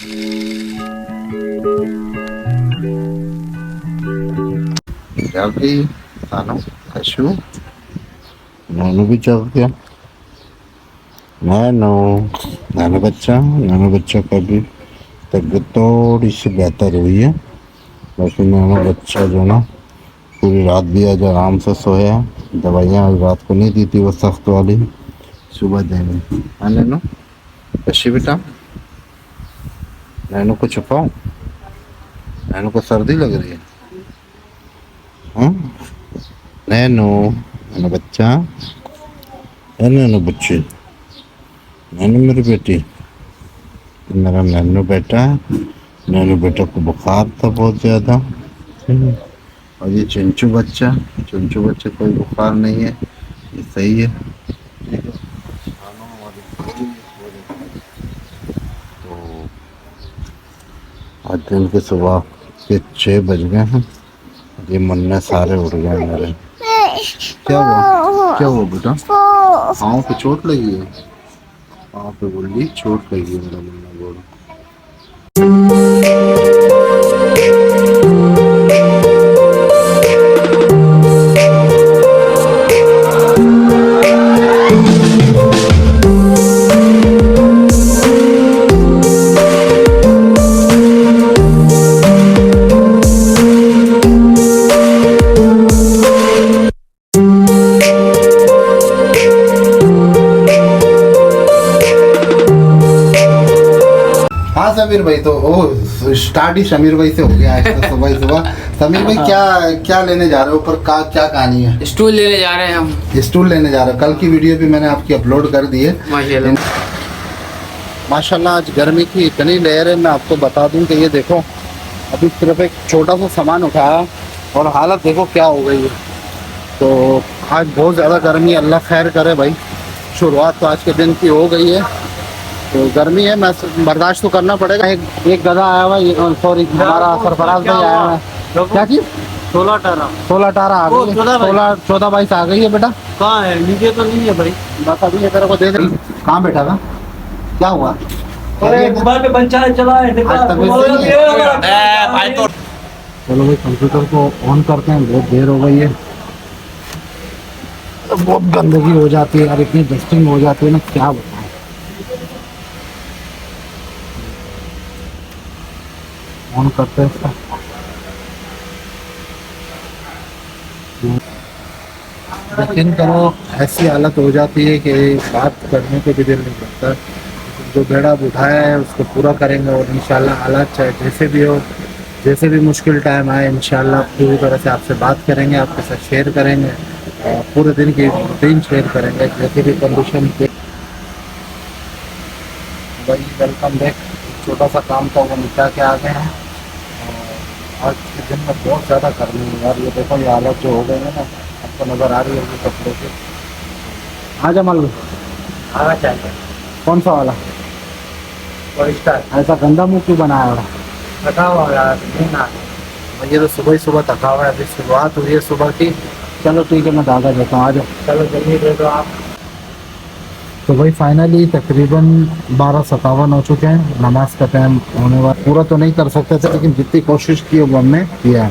क्या भाई सानो अशु नैनो भी चल गया। नैनो बच्चा का भी तबीयत थोड़ी सी बेहतर हुई है। बाकी नैनो बच्चा जो ना पूरी रात भी आज आराम से सोया है। दवाइयाँ आज रात को नहीं दी थी वो सख्त वाली, सुबह देंगे। हाँ नैनो अशी बेटा, नैनो को छुपाओ, नैनो को सर्दी लग रही है। हाँ नैनो, नैनो बच्चा, नैनो बच्चे, नैनो मेरी बेटी, मेरा नैनो बेटा। नैनो बेटा को बुखार था बहुत ज़्यादा। और ये चुंचू बच्चा कोई बुखार नहीं है, ये सही है। ठीक है, तो आज दिन के सुबह के 6 बज गए हैं। ये मुन्ने सारे उड़ गए मेरे। क्या हुआ बेटा? पाँव पे चोट लगी है? पाँव पे बोली चोट लगी है मेरा मुन्ना बोल। हाँ समीर भाई, तो ओ स्टार्ट ही समीर भाई से हो गया आज तो सुबह सुबह। समीर भाई क्या क्या लेने जा रहे हो? ऊपर का क्या कहानी है? स्टूल लेने जा रहे हैं हम। स्टूल लेने जा रहे हो? कल की वीडियो भी मैंने आपकी अपलोड कर दी है। माशाल्लाह आज गर्मी की इतनी लहर है, मैं आपको बता दूं कि ये देखो अभी सिर्फ एक छोटा सा सामान उठाया और हालत देखो क्या हो गई है। तो आज बहुत ज़्यादा गर्मी है, अल्लाह खैर करे भाई। शुरुआत तो आज के दिन की हो गई है, तो गर्मी है, मैं बर्दाश्त तो करना पड़ेगा। एक गधा आया हुआ है, सॉरी हमारा सरफराज भाई आया हुआ है। क्या चीज़? 16-18 आ गई, 14-22 आ गई है बेटा। कहाँ है? नीचे तो नहीं है भाई। बस अभी ये तेरे को देख रही कहाँ बैठा था? क्या हुआ? मोबाइल पे पंचायत चला है। चलो भाई कंप्यूटर को ऑन करते हैं, बहुत देर हो गई है। बहुत गंदगी हो जाती है यार, इतनी डस्टिंग हो जाती है ना, क्या बताएं। ऑन करते हैं इसका। यकीन करो ऐसी हालत हो जाती है कि बात करने को भी दिल नहीं करता। जो बेड़ा उठाया है उसको पूरा करेंगे और इंशाल्लाह हालात चाहे जैसे भी हो, जैसे भी मुश्किल टाइम आए, इंशाल्लाह पूरी तरह से आपसे बात करेंगे, आपके साथ शेयर करेंगे और पूरे दिन की रूटीन शेयर करेंगे जैसे भी कंडीशन पे। भाई वेलकम बैक। छोटा सा काम था वो निपटा के आ गए हैं। आज के दिन में बहुत ज़्यादा गर्मी है यार। ये देखो ये हालत जो हो गई है ना, आपको नज़र आ रही है कपड़ों की। आ जा मालूम आना चाहिए। कौन सा वाला? ऐसा गंदा मुँह क्यों बनाया हो? थका हुआ यार, नींद आ ये तो सुबह ही सुबह थका हुआ है, अभी शुरुआत हुई है सुबह की। चलो ठीक है, मैं दादा देता हूँ, आ जाओ। चलो जल्दी दे दो आप। तो भाई फाइनली तकरीबन 12:57 हो चुके हैं। नमाज का टाइम होने वाला, पूरा तो नहीं कर सकते थे लेकिन जितनी कोशिश की वो हमने किया है।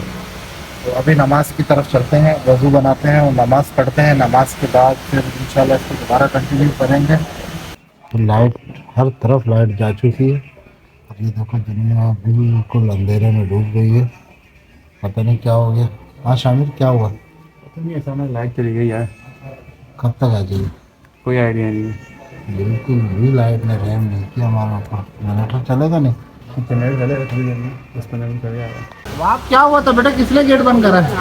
तो अभी नमाज की तरफ चलते हैं, वज़ू बनाते हैं और नमाज पढ़ते हैं। नमाज के बाद फिर इंशाल्लाह इसको दोबारा कंटिन्यू करेंगे। तो लाइट, हर तरफ लाइट जा चुकी है। अब ये देखो दुनिया बिल्कुल अंधेरे में डूब गई है, पता नहीं क्या हो गया। हाँ शामिर क्या हुआ? पता नहीं, अचानक लाइट चली गई यार। कब तक आ जाएगी? कोई आइडिया नहीं है। बिल्कुल भी लाइट ने रहम नहीं किया हमारे ऊपर। जनरेटर चलेगा नहीं? जनरेटर चलेगा थोड़ी देर में, 10-15 मिनट चले जाएगा। आप क्या हुआ था बेटा? किसने गेट बंद करा है?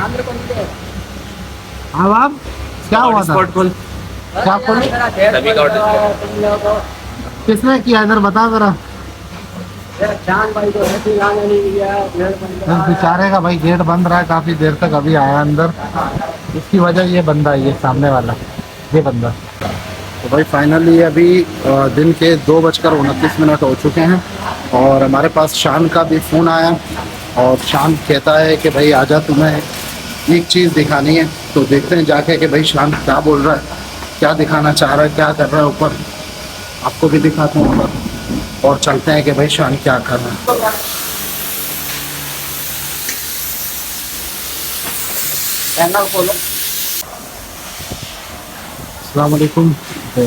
हाँ आप क्या हुआ था? क्या खोल? किसने किया इधर बता जरा। बेचारे का भाई गेट बंद रहा है काफी देर तक, अभी आया अंदर। इसकी वजह ये बंदा है, ये सामने वाला ये बंदा। तो भाई फाइनली अभी दिन के 2:29 हो चुके हैं और हमारे पास शान का भी फ़ोन आया और शान कहता है कि भाई आजा, तुम्हें एक चीज़ दिखानी है। तो देखते हैं जाके कि भाई शान क्या बोल रहा है, क्या दिखाना चाह रहा है, क्या कर रहा है ऊपर। आपको भी दिखाते हैं ऊपर। और चलते हैं कि भाई शान क्या कर रहे हैं। चैनल खोलो। अस्सलाम वालेकुम। तो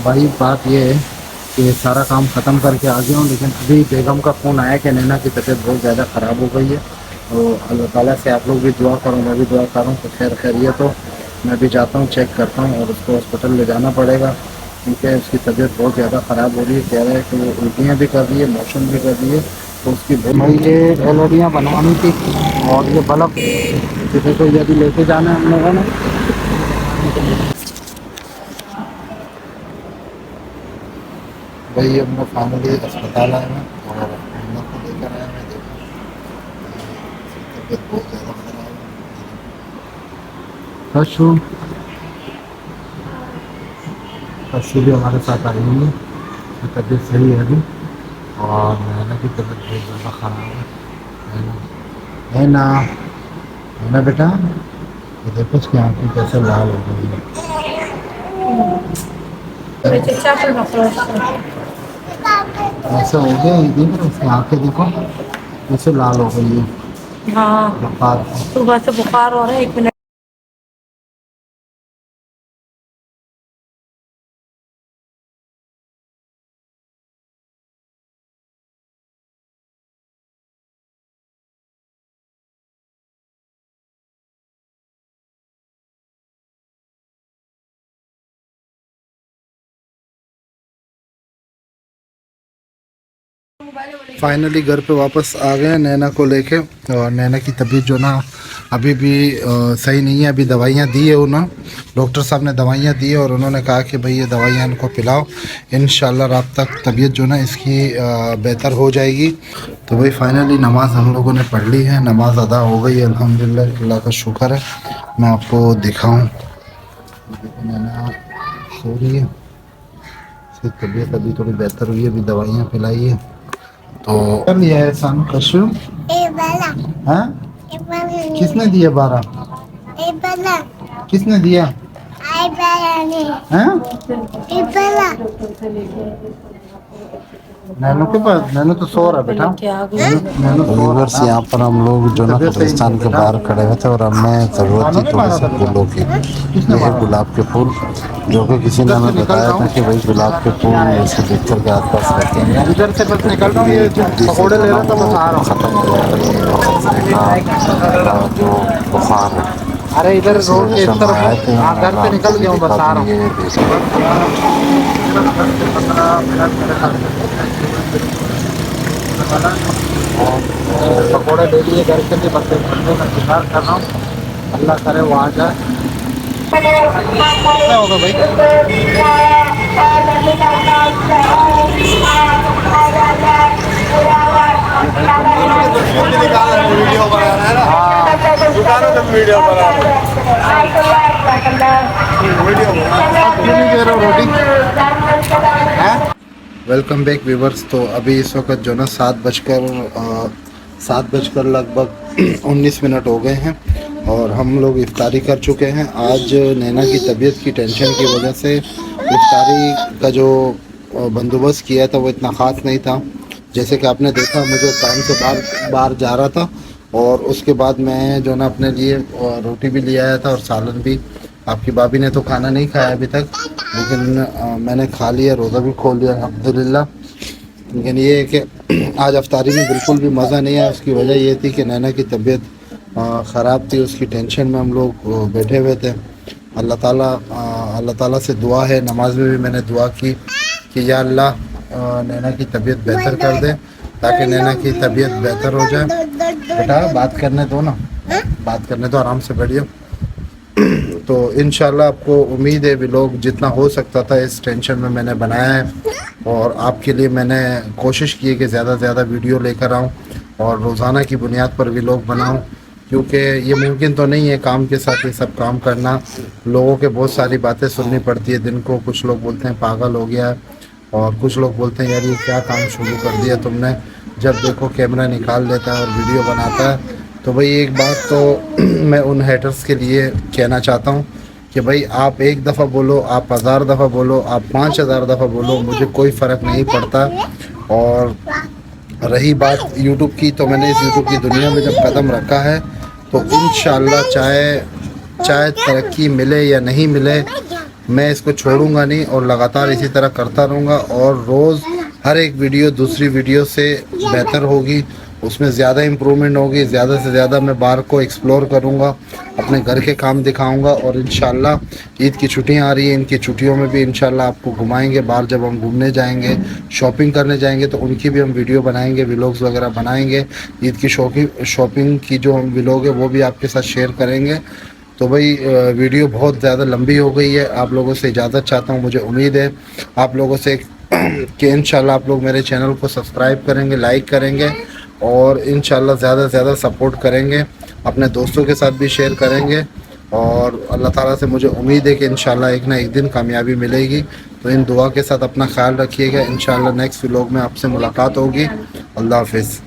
भाई बात ये है कि सारा काम ख़त्म करके आ गया हूँ, लेकिन अभी बेगम का फ़ोन आया कि नैना की तबीयत बहुत ज़्यादा ख़राब हो गई है। तो अल्लाह ताला से आप लोग भी दुआ करो, मैं भी दुआ कर रहा हूँ तो खैर खैरियत हो। मैं भी जाता हूँ, चेक करता हूँ और उसको हॉस्पिटल ले जाना पड़ेगा, क्योंकि उसकी तबीयत बहुत ज़्यादा ख़राब हो रही है। कह रहा है कि वो उल्टियाँ भी कर रही है, मोशन भी कर रही है। तो उसकी ये एलईडियाँ बनवानी थी और ये बल्ब किसी को यदि लेके जाना है हम लोगों ने। वही हम लोग फाइनली अस्पताल आए हैं और हम लोग को लेकर आए हैं। देखो तबीयत बहुत ज़्यादा ख़राब है। कशु भी हमारे साथ आई हुई है, उसकी तबीयत सही है अभी। और नैना की तबीयत बहुत ज़्यादा ख़राब है। नैना, नैना बेटा, ये देखो उसकी आँखें कैसे लाल हो गई है। ऐसा हो गया ये, देख रहे उसकी आँखें देखो कैसे लाल हो गई है। हाँ, बुखार सुबह से बुखार हो रहा है। 1 मिनट। फाइनली घर पे वापस आ गए नैना को लेके। और नैना की तबीयत जो ना अभी भी सही नहीं है। अभी दवाइयाँ दी है उन्होंने, डॉक्टर साहब ने दवाइयाँ दी है और उन्होंने कहा कि भाई ये दवाइयाँ इनको पिलाओ, इंशाल्लाह रात तक तबीयत जो ना इसकी बेहतर हो जाएगी। तो भाई फाइनली नमाज़ हम लोगों ने पढ़ ली है, नमाज़ अदा हो गई है अल्हम्दुलिल्लाह, अल्लाह का शुक्र है। मैं आपको दिखाऊँ, नैना सो रही है, इसकी तबीयत अभी थोड़ी बेहतर हुई है, अभी दवाइयाँ पिलाई है। तो कर लिया है सन कशु। हाँ? किसने दिया 12? किसने दिया? हाँ? नैनो के पास, नैनो तो सो रहा बेटा। नैनो व्यूअर्स, यहाँ पर हम लोग जो ना कब्रिस्तान के बाहर खड़े हुए थे और हमें ज़रूरत थी थोड़े से फूलों की। ये है गुलाब के फूल, जो कि किसी ने हमें बताया था कि भाई गुलाब के फूल इसके बिस्तर के आसपास रहते हैं। इधर से बस निकल रहा हूँ, ये पकौड़े ले रहा था, बस आ रहा हूँ। ख़त्म हो जाएगा जो बुखार है। अरे इधर रोड के इस तरफ घर से निकल गया हूँ, बस आ रहा हूँ। पकौड़े ले लिए घर के लिए, बस ठंडे का इंतजार कर रहा हूँ, अल्लाह करे वो आ जाए। क्या होगा भाई? वीडियो बना रहा है ना, दुकानों में वीडियो बना रहा है। Welcome back viewers. तो अभी इस वक्त जो ना 7 बजकर लगभग 19 मिनट हो गए हैं और हम लोग इफ्तारी कर चुके हैं। आज नैना की तबीयत की टेंशन की वजह से इफ्तारी का जो बंदोबस्त किया था वो इतना ख़ास नहीं था। जैसे कि आपने देखा, मुझे टाइम से बाहर जा रहा था और उसके बाद मैं जो ना अपने लिए रोटी भी ले आया था और सालन भी। आपकी भाभी ने तो खाना नहीं खाया अभी तक, लेकिन मैंने खा लिया, रोज़ा भी खोल लिया अल्हम्दुलिल्लाह। लेकिन ये है कि आज अफ्तारी में बिल्कुल भी मज़ा नहीं आया। उसकी वजह ये थी कि नैना की तबीयत ख़राब थी, उसकी टेंशन में हम लोग बैठे हुए थे। अल्लाह ताला से दुआ है, नमाज में भी मैंने दुआ की कि या अल्लाह नैना की तबीयत बेहतर कर दे, ताकि नैना की तबीयत बेहतर हो जाए। बेटा बात करने दो ना, बात करने दो, आराम से बैठिए। तो इंशाल्लाह आपको उम्मीद है, व्लॉग जितना हो सकता था इस टेंशन में मैंने बनाया है और आपके लिए मैंने कोशिश की है कि ज़्यादा से ज़्यादा वीडियो लेकर आऊँ और रोज़ाना की बुनियाद पर व्लॉग बनाऊँ, क्योंकि ये मुमकिन तो नहीं है काम के साथ ये सब काम करना। लोगों के बहुत सारी बातें सुननी पड़ती है दिन को। कुछ लोग बोलते हैं पागल हो गया और कुछ लोग बोलते हैं यार ये क्या काम शुरू कर दिया तुमने, जब देखो कैमरा निकाल लेता है और वीडियो बनाता है। तो भाई एक बात तो मैं उन हेटर्स के लिए कहना चाहता हूँ कि भाई आप 1 दफ़ा बोलो, आप 1000 दफ़ा बोलो, आप 5000 दफ़ा बोलो, मुझे कोई फ़र्क नहीं पड़ता। और रही बात यूट्यूब की, तो मैंने इस यूट्यूब की दुनिया में जब कदम रखा है तो इंशाल्लाह चाहे तरक्की मिले या नहीं मिले, मैं इसको छोड़ूंगा नहीं और लगातार इसी तरह करता रहूँगा। और रोज़ हर एक वीडियो दूसरी वीडियो से बेहतर होगी, उसमें ज़्यादा इम्प्रूवमेंट होगी, ज़्यादा से ज़्यादा मैं बाहर को एक्सप्लोर करूँगा, अपने घर के काम दिखाऊँगा। और इंशाल्लाह ईद की छुट्टियाँ आ रही हैं, इनकी छुट्टियों में भी इंशाल्लाह आपको घुमाएंगे बाहर। जब हम घूमने जाएंगे, शॉपिंग करने जाएंगे, तो उनकी भी हम वीडियो बनाएंगे, व्लॉग्स वगैरह बनाएंगे। ईद की शॉपिंग की जो हम व्लॉग है वो भी आपके साथ शेयर करेंगे। तो भाई वीडियो बहुत ज़्यादा लंबी हो गई है, आप लोगों से इजाज़त चाहता हूँ। मुझे उम्मीद है आप लोगों से कि इंशाल्लाह आप लोग मेरे चैनल को सब्सक्राइब करेंगे, लाइक करेंगे और इंशाल्लाह ज़्यादा से ज़्यादा सपोर्ट करेंगे, अपने दोस्तों के साथ भी शेयर करेंगे। और अल्लाह ताला से मुझे उम्मीद है कि इंशाल्लाह एक ना एक दिन कामयाबी मिलेगी। तो इन दुआ के साथ अपना ख्याल रखिएगा। इंशाल्लाह नेक्स्ट व्लॉग में आपसे मुलाकात होगी। अल्लाह हाफिज़।